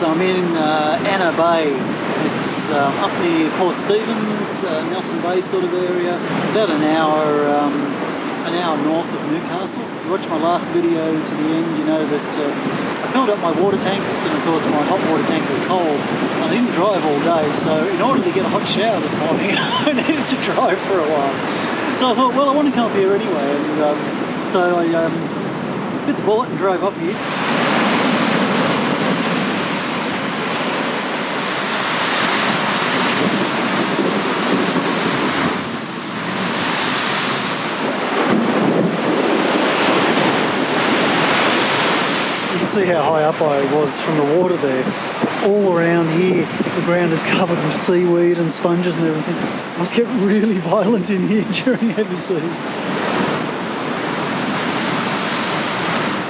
So I'm in Anna Bay. It's up near Port Stephens, Nelson Bay sort of area, about an hour north of Newcastle. If you watched my last video to the end, you know that I filled up my water tanks, and of course my hot water tank was cold. I didn't drive all day, so in order to get a hot shower this morning, I needed to drive for a while. So I thought, well, I want to come up here anyway, and so I bit the bullet and drove up here. See how high up I was from the water there. All around here the ground is covered with seaweed and sponges and everything. It must get really violent in here during heavy seas.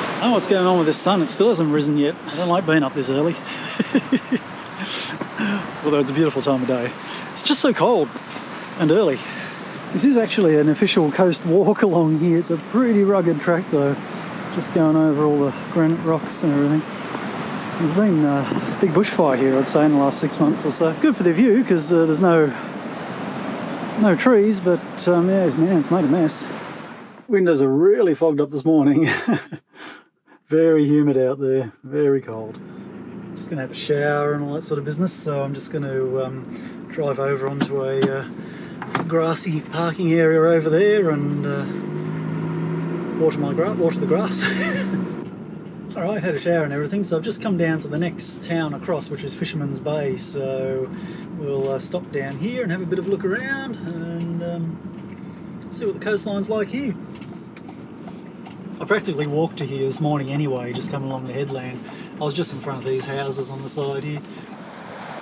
I don't know what's going on with this sun. It still hasn't risen yet. I don't like being up this early. Although it's a beautiful time of day. It's just so cold and early. This is actually an official coast walk along here. It's a pretty rugged track though. Just going over all the granite rocks and everything. There's been a big bushfire here, I'd say, in the last 6 months or so. It's good for the view because there's no trees, but yeah, man, it's made a mess. Windows are really fogged up this morning. Very humid out there, very cold. Just going to have a shower and all that sort of business, so I'm just going to drive over onto a grassy parking area over there and water the grass. Alright, had a shower and everything, so I've just come down to the next town across, which is Fishermans Bay, so we'll stop down here and have a bit of a look around and see what the coastline's like here. I practically walked to here this morning anyway, just coming along the headland. I was just in front of these houses on the side here.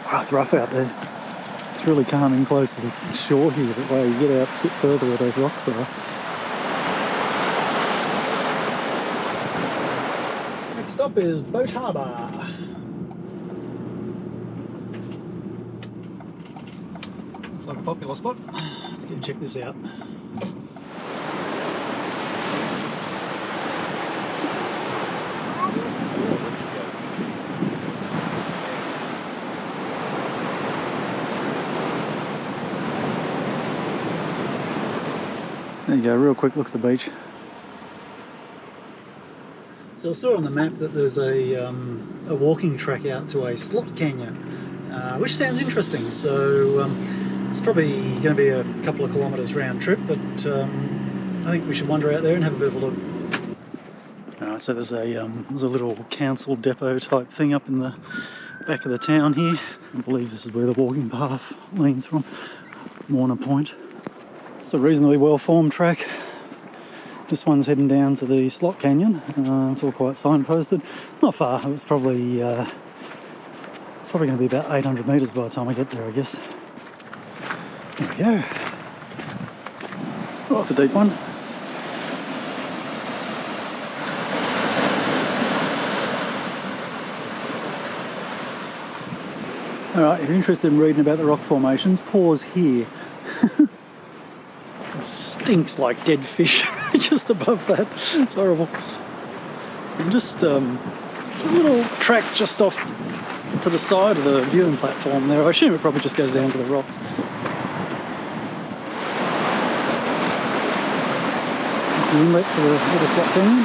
Wow, it's rough out there. It's really calming close to the shore here, that way you get out a bit further where those rocks are. Stop is Boat Harbour. Looks like a popular spot. Let's go and check this out. There you go, real quick look at the beach. So I saw on the map that there's a walking track out to a slot canyon, which sounds interesting. So it's probably going to be a couple of kilometres round trip, but I think we should wander out there and have a bit of a look. Alright, so there's a little council depot type thing up in the back of the town here. I believe this is where the walking path leads from, Morna Point. It's a reasonably well formed track. This one's heading down to the slot canyon. It's all quite signposted. It's not far. It's probably going to be about 800 metres by the time I get there, I guess. There we go. Oh, it's a deep one. Alright, if you're interested in reading about the rock formations, pause here. It stinks like dead fish. Just above that. It's horrible. And just a little track just off to the side of the viewing platform there. I assume it probably just goes down to the rocks. This is the inlet to the little slot canyon.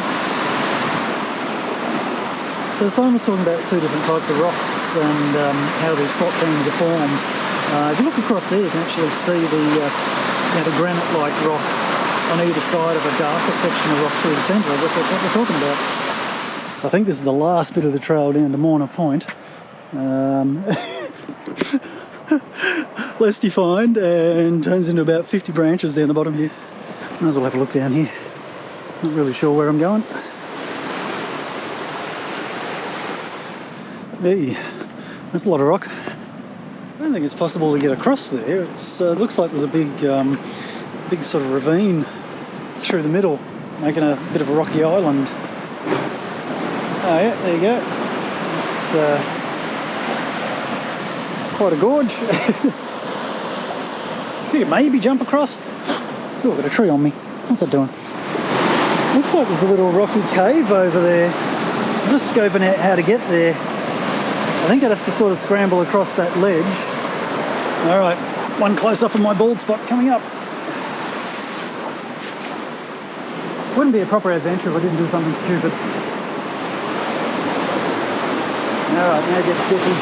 So Simon was talking about two different types of rocks and how these slot canyons are formed. If you look across there, you can actually see the granite-like rock on either side of a darker section of rock through the centre. I guess that's what we're talking about. So I think this is the last bit of the trail down to Morna Point. Less defined and turns into about 50 branches down the bottom here. Might as well have a look down here. Not really sure where I'm going. Hey, there's a lot of rock. I don't think it's possible to get across there. It looks like there's a big sort of ravine through the middle, making a bit of a rocky island. Oh yeah, there you go. It's quite a gorge. You could maybe jump across. Oh, I've got a tree on me. What's that doing? Looks like there's a little rocky cave over there. I'm just scoping out how to get there. I think I'd have to sort of scramble across that ledge. All right, one close up on my bald spot coming up. Wouldn't be a proper adventure if I didn't do something stupid. All right, now it gets sticky.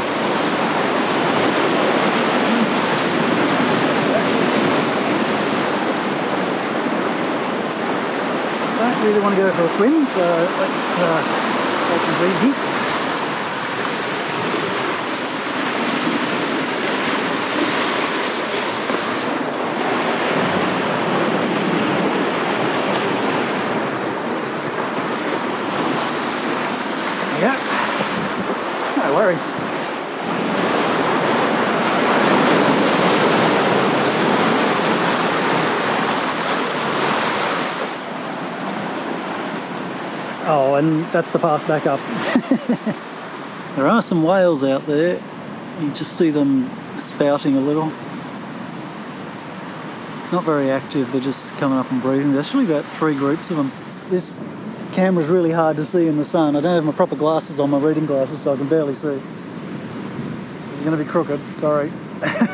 Don't really want to go for a swim, so let's take this easy. Yeah, no worries. Oh, and that's the path back up. There are some whales out there. You just see them spouting a little. Not very active, they're just coming up and breathing. There's actually about 3 groups of them. This camera's really hard to see in the sun. I don't have my proper glasses on, my reading glasses, so I can barely see. This is going to be crooked, sorry. Let's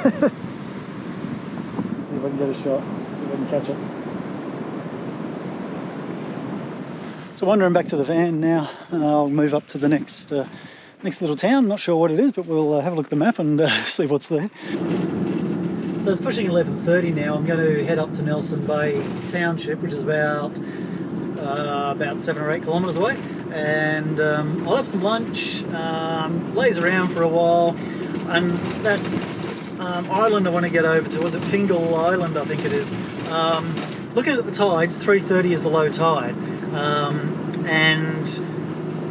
see if I can get a shot, see if I can catch it. So wandering back to the van now, I'll move up to the next little town. Not sure what it is, but we'll have a look at the map and see what's there. So it's pushing 11:30 now. I'm going to head up to Nelson Bay Township, which is about 7 or 8 kilometres away, and I'll have some lunch, laze around for a while, and that island I want to get over to, was it Fingal Island, I think it is. Looking at the tides, 3:30 is the low tide, and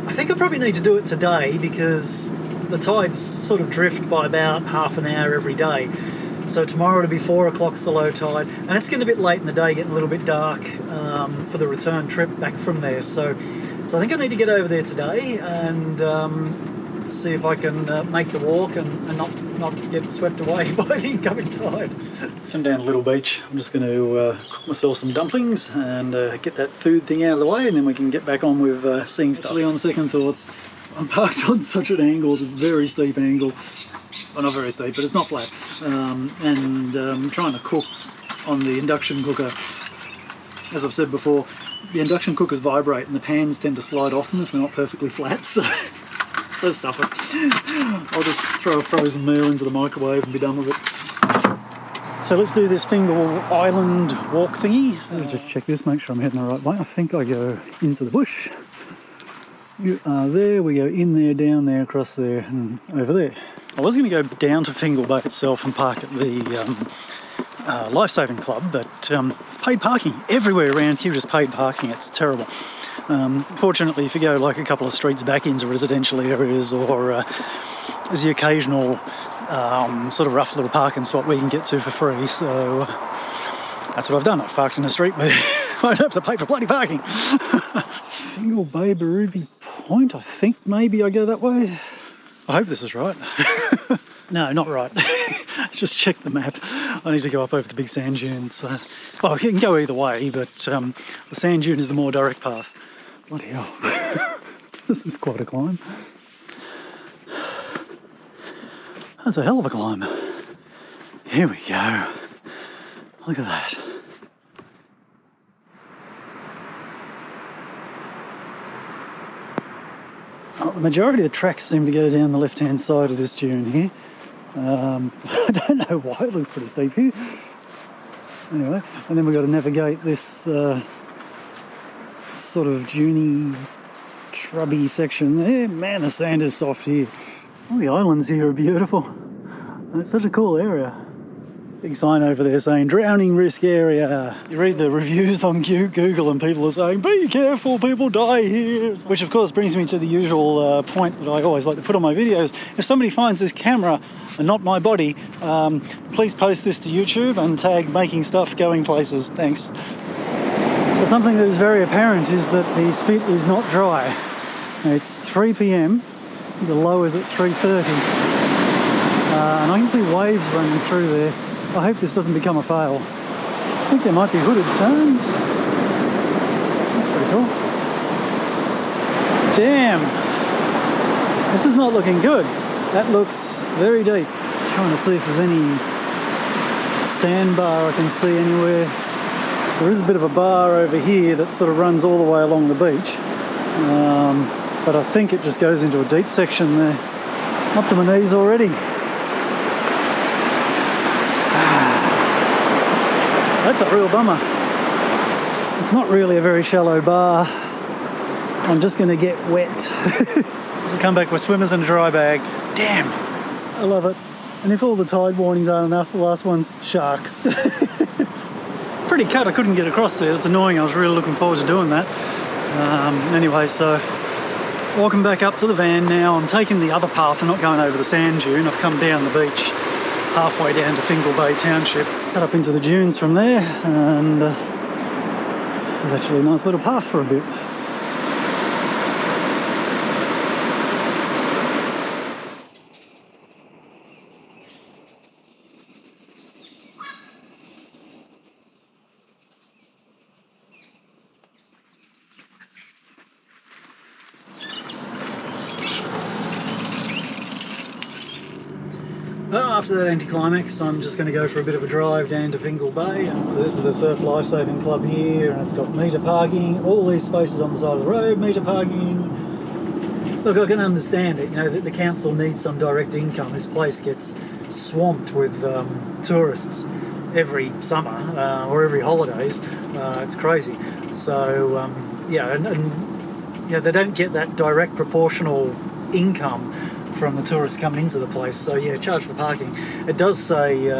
I think I probably need to do it today because the tides sort of drift by about half an hour every day. So tomorrow it'll be 4 o'clock's the low tide, and it's getting a bit late in the day, getting a little bit dark for the return trip back from there. So I think I need to get over there today and see if I can make the walk and not get swept away by the incoming tide. I'm down Little Beach. I'm just going to cook myself some dumplings and get that food thing out of the way, and then we can get back on with seeing stuff. Actually, on second thoughts, I'm parked on such an angle, it's a very steep angle. Well, not very steep, but it's not flat. And I'm trying to cook on the induction cooker. As I've said before, the induction cookers vibrate and the pans tend to slide off them if they're not perfectly flat, so stuff it. I'll just throw a frozen meal into the microwave and be done with it. So let's do this Fingal Island walk thingy. Let's just check this, make sure I'm heading the right way. I think I go into the bush. You are there, we go in there, down there, across there, and over there. I was going to go down to Fingal Bay itself and park at the Lifesaving Club, but it's paid parking. Everywhere around here is paid parking. It's terrible. Fortunately, if you go like a couple of streets back into residential areas, or there's the occasional sort of rough little parking spot we can get to for free, so that's what I've done. I've parked in a street where I don't have to pay for bloody parking. Fingal Bay, Tomaree Point, I think maybe I go that way. I hope this is right. No, not right. Just check the map. I need to go up over the big sand dunes. Well, you can go either way, but the sand dune is the more direct path. Bloody hell. This is quite a climb. That's a hell of a climb. Here we go. Look at that. Well, the majority of the tracks seem to go down the left-hand side of this dune here. I don't know why, it looks pretty steep here. Anyway, and then we've got to navigate this sort of duney, shrubby section there. Man, the sand is soft here. All the islands here are beautiful. It's such a cool area. Big sign over there saying drowning risk area. You read the reviews on Google and people are saying be careful, people die here, which of course brings me to the usual point that I always like to put on my videos. If somebody finds this camera and not my body, please post this to YouTube and tag making stuff going places. Thanks. So something that is very apparent is that the spit is not dry. It's 3 p.m, the low is at 3:30, and I can see waves running through there. I hope this doesn't become a fail. I think there might be hooded turns. That's pretty cool. Damn! This is not looking good. That looks very deep. Just trying to see if there's any sandbar I can see anywhere. There is a bit of a bar over here that sort of runs all the way along the beach, but I think it just goes into a deep section there. Up to my knees already. That's a real bummer. It's not really a very shallow bar. I'm just going to get wet. So come back with swimmers and a dry bag. Damn, I love it. And if all the tide warnings aren't enough, the last one's sharks. Pretty cut, I couldn't get across there. That's annoying. I was really looking forward to doing that. Anyway, so walking back up to the van now. I'm taking the other path and not going over the sand dune. I've come down the beach, halfway down to Fingal Bay Township, cut up into the dunes from there, and there's actually a nice little path for a bit. Well, after that anticlimax, I'm just going to go for a bit of a drive down to Fingal Bay. So this is the Surf Lifesaving Club here, and it's got metre parking, all these spaces on the side of the road, metre parking. Look, I can understand it, you know, that the council needs some direct income. This place gets swamped with tourists every summer or every holidays. It's crazy. So, yeah, and yeah, they don't get that direct proportional income from the tourists coming into the place, so yeah, charge for parking. It does say, you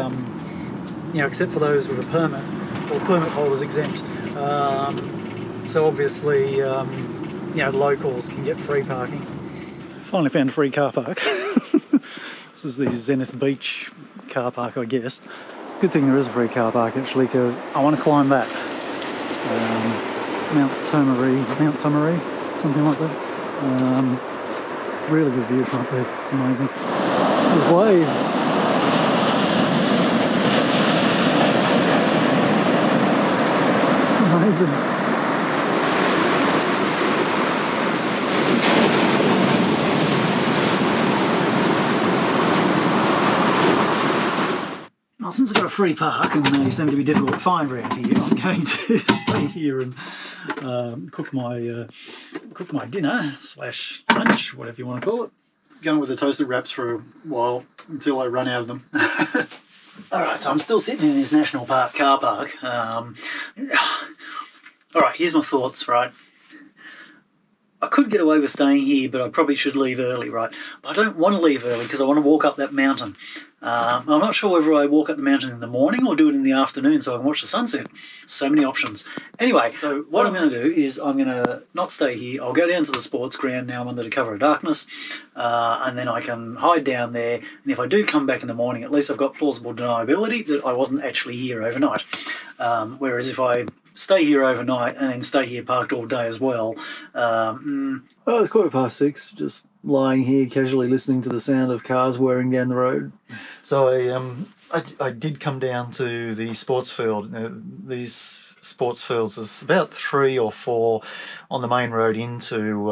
know, except for those with a permit, or permit holders exempt. So obviously, you know, locals can get free parking. Finally found a free car park. This is the Zenith Beach car park, I guess. It's a good thing there is a free car park actually, because I want to climb that. Mount Tomaree, something like that. Really good view from up there, it's amazing. There's waves. Amazing. Well, since I've got a free park and they seem to be difficult to find around here, I'm going to stay here and cook my dinner / lunch, whatever you want to call it. Going with the toasted wraps for a while until I run out of them. Alright, so I'm still sitting in this national park car park. Alright, here's my thoughts, right? I could get away with staying here, but I probably should leave early, right? But I don't want to leave early because I want to walk up that mountain. I'm not sure whether I walk up the mountain in the morning or do it in the afternoon so I can watch the sunset. So many options. Anyway, so what I'm going to do is I'm going to not stay here. I'll go down to the sports ground now I'm under the cover of darkness, and then I can hide down there. And if I do come back in the morning, at least I've got plausible deniability that I wasn't actually here overnight. Whereas if I stay here overnight and then stay here parked all day as well. Well, it's 6:15, just lying here casually listening to the sound of cars whirring down the road. So I did come down to the sports field. These sports fields, there's about 3 or 4 on the main road into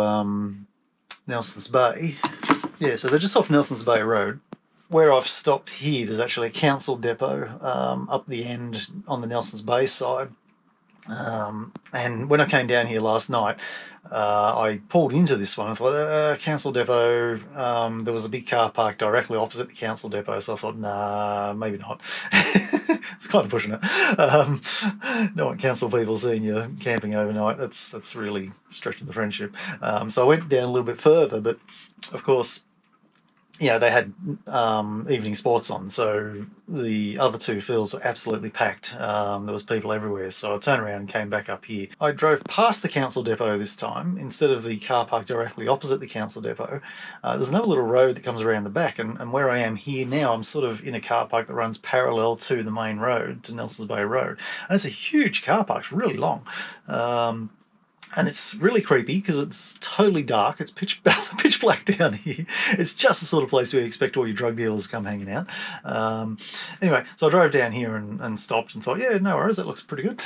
Nelson's Bay. Yeah, so they're just off Nelson's Bay Road. Where I've stopped here, there's actually a council depot up the end on the Nelson's Bay side. And when I came down here last night, I pulled into this one. I thought, council depot, there was a big car park directly opposite the council depot, so I thought, nah, maybe not. It's kind of pushing it. Don't want council people seeing you camping overnight. That's really stretching the friendship. So I went down a little bit further, but of course, yeah, they had evening sports on, so the other 2 fields were absolutely packed. There was people everywhere, so I turned around and came back up here. I drove past the council depot this time, instead of the car park directly opposite the council depot. There's another little road that comes around the back, and where I am here now, I'm sort of in a car park that runs parallel to the main road, to Nelson's Bay Road. And it's a huge car park, it's really long. And it's really creepy because it's totally dark. It's pitch black down here. It's just the sort of place where you expect all your drug dealers to come hanging out. Anyway, so I drove down here and stopped and thought, yeah, no worries, that looks pretty good.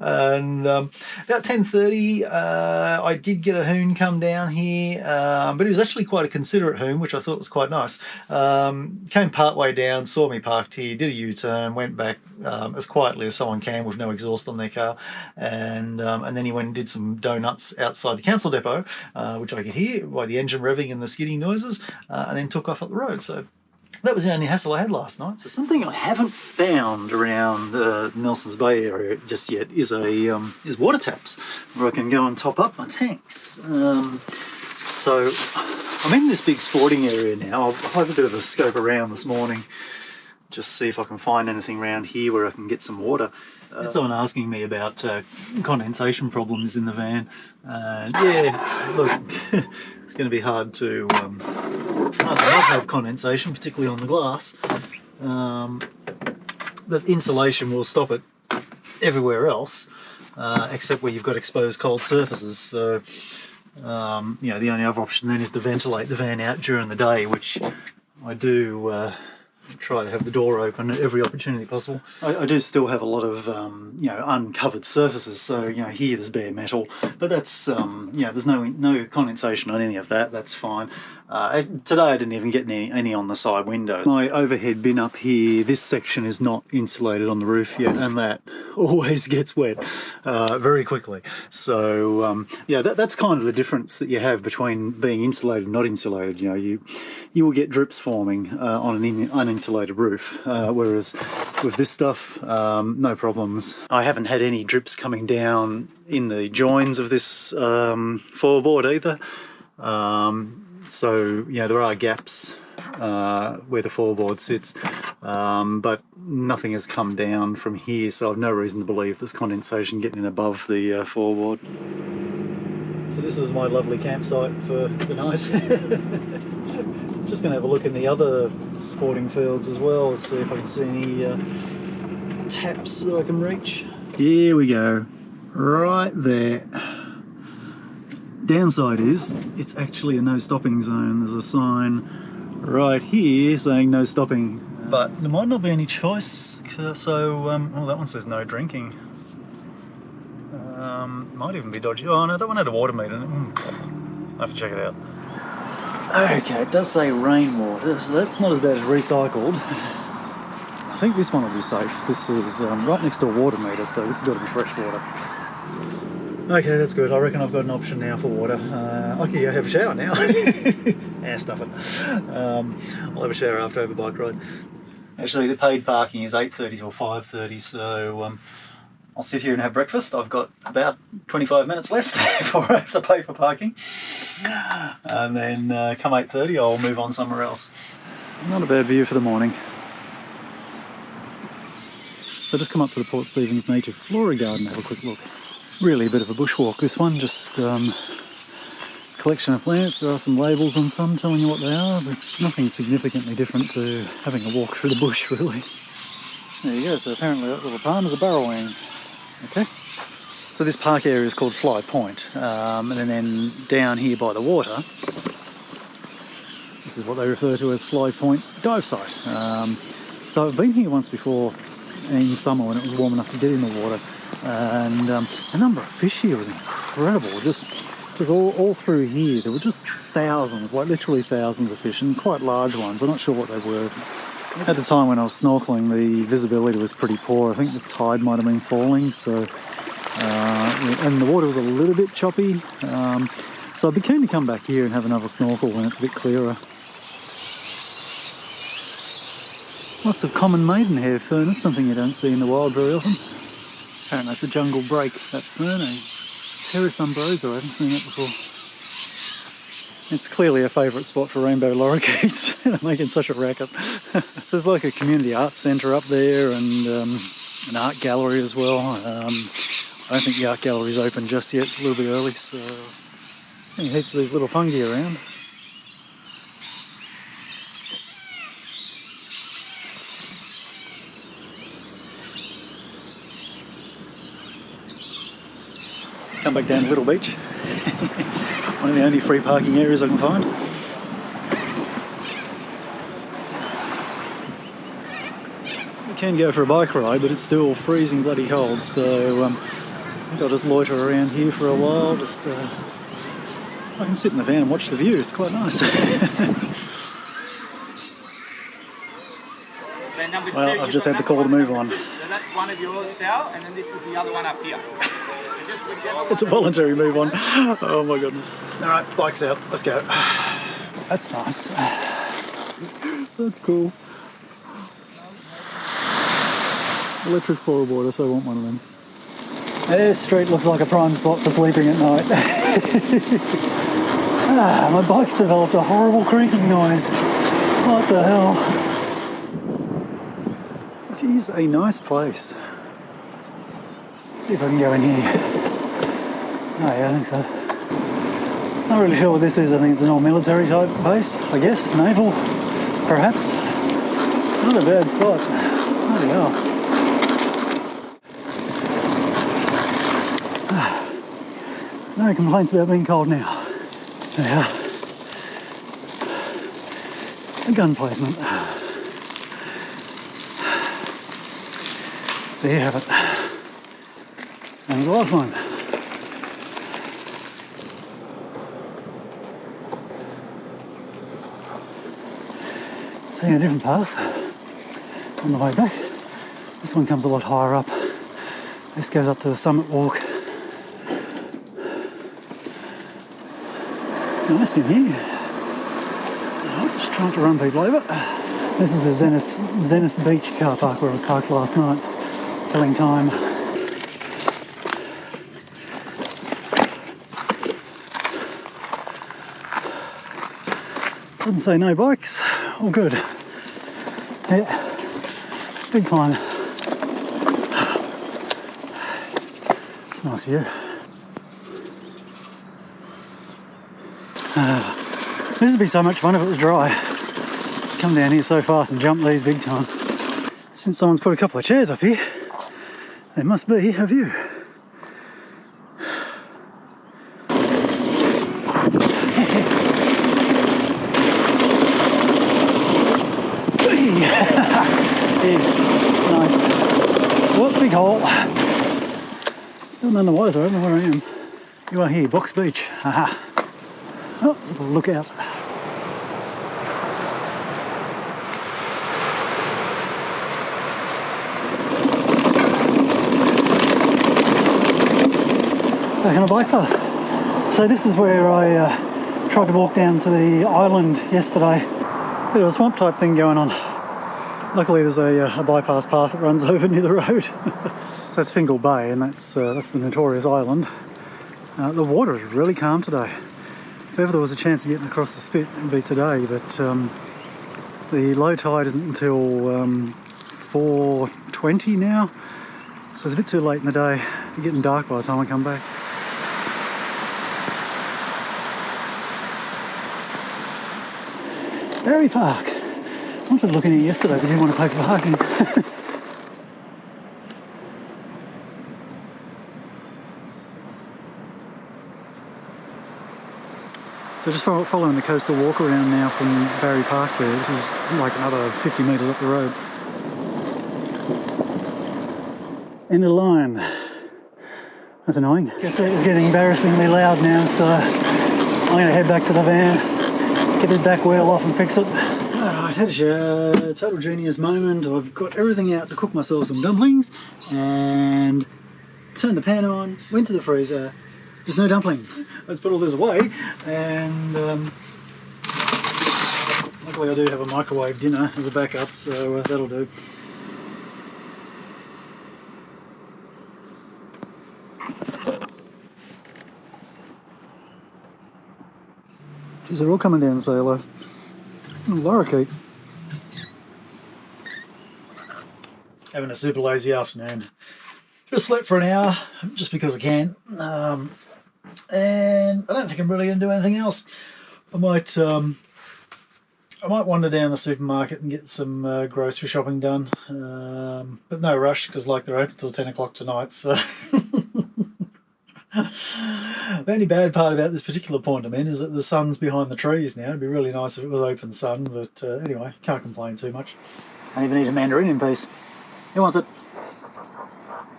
And about 10:30, I did get a hoon come down here, but he was actually quite a considerate hoon, which I thought was quite nice. Came part way down, saw me parked here, did a U-turn, went back as quietly as someone can with no exhaust on their car, and then he went and did some donuts outside the council depot, which I could hear by the engine revving and the skidding noises, and then took off up the road. So that was the only hassle I had last night. So something I haven't found around Nelson's Bay area just yet is water taps where I can go and top up my tanks. So I'm in this big sporting area now. I'll have a bit of a scope around this morning, just see if I can find anything around here where I can get some water. Someone asking me about condensation problems in the van. Yeah, look, it's going to be hard to not have condensation, particularly on the glass. But insulation will stop it everywhere else, except where you've got exposed cold surfaces. So, you know, the only other option then is to ventilate the van out during the day, which I do. Try to have the door open at every opportunity possible. I do still have a lot of you know, uncovered surfaces, so you know, here there's bare metal, but that's you know, there's no condensation on any of that. That's fine. Today I didn't even get any on the side window. My overhead bin up here, this section is not insulated on the roof yet, and that always gets wet very quickly. So yeah, that's kind of the difference that you have between being insulated and not insulated. You know, you will get drips forming on an uninsulated roof, whereas with this stuff, no problems. I haven't had any drips coming down in the joins of this floorboard either. So, you know, there are gaps where the floorboard sits, but nothing has come down from here, so I've no reason to believe there's condensation getting in above the floorboard. So this was my lovely campsite for the night. Just going to have a look in the other sporting fields as well, see if I can see any taps that I can reach. Here we go, right there. Downside is it's actually a no stopping zone. There's a sign right here saying no stopping, but there might not be any choice. So oh, that one says no drinking. Might even be dodgy. Oh no, that one had a water meter in it. I have to check it out. Okay, it does say rainwater, so that's not as bad as recycled. I think this one will be safe. This is right next to a water meter, so this has got to be fresh water. Okay, that's good. I reckon I've got an option now for water. I can go have a shower now. Stuff it. I'll have a shower after I have a bike ride. Actually, the paid parking is 8:30 till 5:30, so I'll sit here and have breakfast. I've got about 25 minutes left before I have to pay for parking. And then come 8:30, I'll move on somewhere else. Not a bad view for the morning. So just come up to the Port Stephens Native Flora Garden and have a quick look. Really a bit of a bushwalk, this one, just collection of plants. There are some labels on some telling you what they are, but nothing significantly different to having a walk through the bush, really. There you go, so apparently that little palm is a barrowing. Okay, so this park area is called Fly Point, and then down here by the water, this is what they refer to as Fly Point Dive Site. So I've been here once before in summer when it was warm enough to get in the water, and the number of fish here was incredible. Just all through here there were just thousands, like literally thousands of fish, and quite large ones. I'm not sure what they were. At the time when I was snorkeling, the visibility was pretty poor. I think the tide might have been falling, so and the water was a little bit choppy, so I'd be keen to come back here and have another snorkel when it's a bit clearer. Lots of common maidenhair fern. That's something you don't see in the wild very often. Apparently that's a jungle break, that fern, a Pteris umbrosa. I haven't seen that before. It's clearly a favourite spot for rainbow lorikeets. They're making such a racket. So there's like a community arts centre up there, and an art gallery as well. I don't think the art gallery's open just yet. It's a little bit early, so seeing heaps of these little fungi around. Come back down to Little Beach. One of the only free parking areas I can find. You can go for a bike ride, but it's still freezing bloody cold, so I think I'll just loiter around here for a while. Just I can sit in the van and watch the view, it's quite nice. Well, I've just had the call to move on. So that's one of yours, Sal, and then this is the other one up here. It's a voluntary move on. Oh my goodness. Alright, bike's out, let's go. That's nice. That's cool. Electric floorboarders, I want one of them. This street looks like a prime spot for sleeping at night. My bike's developed a horrible creaking noise. What the hell? It is a nice place. Let's see if I can go in here. Oh yeah, I think so. Not really sure what this is. I think it's an old military type base, I guess. Naval, perhaps. Not a bad spot. Bloody hell. No complaints about being cold now. Yeah. A gun placement. There you have it. Sounds a lot of fun. Taking a different path on the way back. This one comes a lot higher up. This goes up to the summit walk. Nice in here. Oh, just trying to run people over. This is the Zenith Beach car park where I was parked last night, killing time. Doesn't say no bikes. All good. Yeah, big climb. It's a nice view. This would be so much fun if it was dry. Come down here so fast and jump these big time. Since someone's put a couple of chairs up here, there must be a view. Yes, nice. What big hole. Still none the wiser, I don't know where I am. You are here, Box Beach. Aha. Oh, there's a little lookout. Back on a bike path. So this is where I tried to walk down to the island yesterday. Bit of a swamp type thing going on. Luckily there's a bypass path that runs over near the road. So it's Fingal Bay, and that's the notorious island. The water is really calm today. If ever there was a chance of getting across the spit, it would be today, but the low tide isn't until 4:20 now, so it's a bit too late in the day. It'll be getting dark by the time I come back. Berry Park. I wanted to look in here yesterday, but didn't want to pay for parking. So just following the coastal walk around now from Barry Park there. This is like another 50 metres up the road. End of the line. That's annoying. Guess it's getting embarrassingly loud now, so I'm going to head back to the van, get this back wheel off and fix it. Alright, had a shower, total genius moment. I've got everything out to cook myself some dumplings and turned the pan on, went to the freezer. There's no dumplings. Let's put all this away, and luckily I do have a microwave dinner as a backup, so that'll do. Geez, they're all coming down to say hello. Oh, lorikeet. Having a super lazy afternoon. Just slept for an hour, just because I can. And I don't think I'm really going to do anything else. I might wander down the supermarket and get some grocery shopping done, but no rush, because like they're open till 10 o'clock tonight. So the only bad part about this particular point I'm in is that the sun's behind the trees now. It'd be really nice if it was open sun, but anyway, can't complain too much. I even eat a mandarin in peace. Who wants it?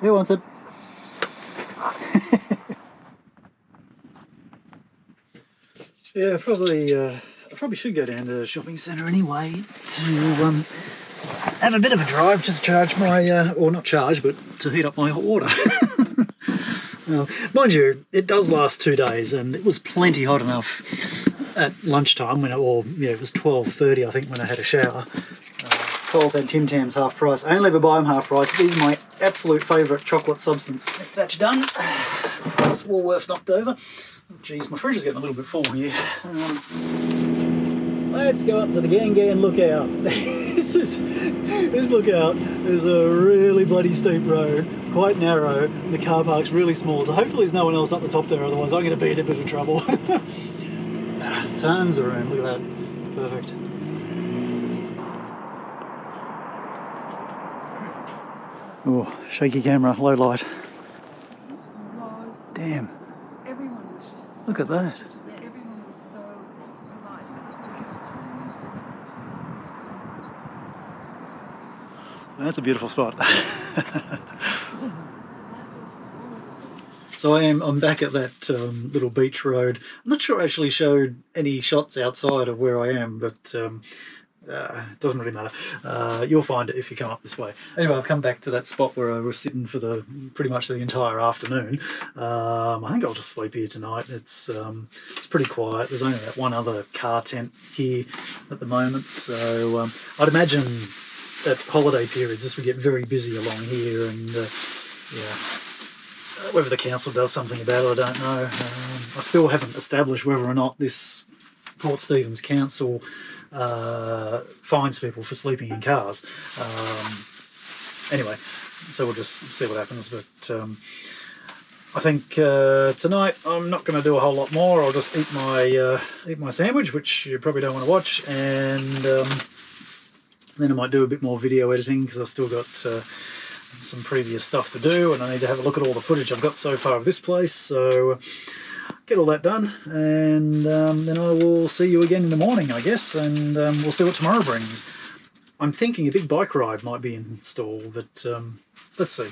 Who wants it? Yeah, I probably should go down to the shopping centre anyway to have a bit of a drive, just charge my, or not charge, but to heat up my hot water. Mind you, it does last 2 days, and it was plenty hot enough at lunchtime when it was 12:30 I think when I had a shower. Coles had Tim Tams half price. I only ever buy them half price. These are my absolute favourite chocolate substance. Next batch done. This Woolworths knocked over. Geez, my fridge is getting a little bit full here. Let's go up to the Gan Gan Lookout. This lookout is a really bloody steep road, quite narrow. The car park's really small, so hopefully there's no one else up the top there, otherwise I'm going to be in a bit of trouble. Tons of room, look at that. Perfect. Oh, shaky camera, low light. Damn. Everyone was just so look at that. Yeah, everyone was so polite. That's a beautiful spot. So I'm back at that little beach road. I'm not sure I actually showed any shots outside of where I am, but it doesn't really matter. You'll find it if you come up this way. Anyway, I've come back to that spot where I was sitting for pretty much the entire afternoon. I think I'll just sleep here tonight. It's pretty quiet. There's only that one other car tent here at the moment, so I'd imagine at holiday periods this would get very busy along here, and whether the council does something about it, I don't know. I still haven't established whether or not this Port Stephens Council fines people for sleeping in cars. Anyway, so we'll just see what happens. But I think tonight I'm not going to do a whole lot more. I'll just eat my sandwich, which you probably don't want to watch, and then I might do a bit more video editing because I've still got some previous stuff to do, and I need to have a look at all the footage I've got so far of this place. So get all that done, and then I will see you again in the morning, I guess, and we'll see what tomorrow brings. I'm thinking a big bike ride might be in store, but let's see.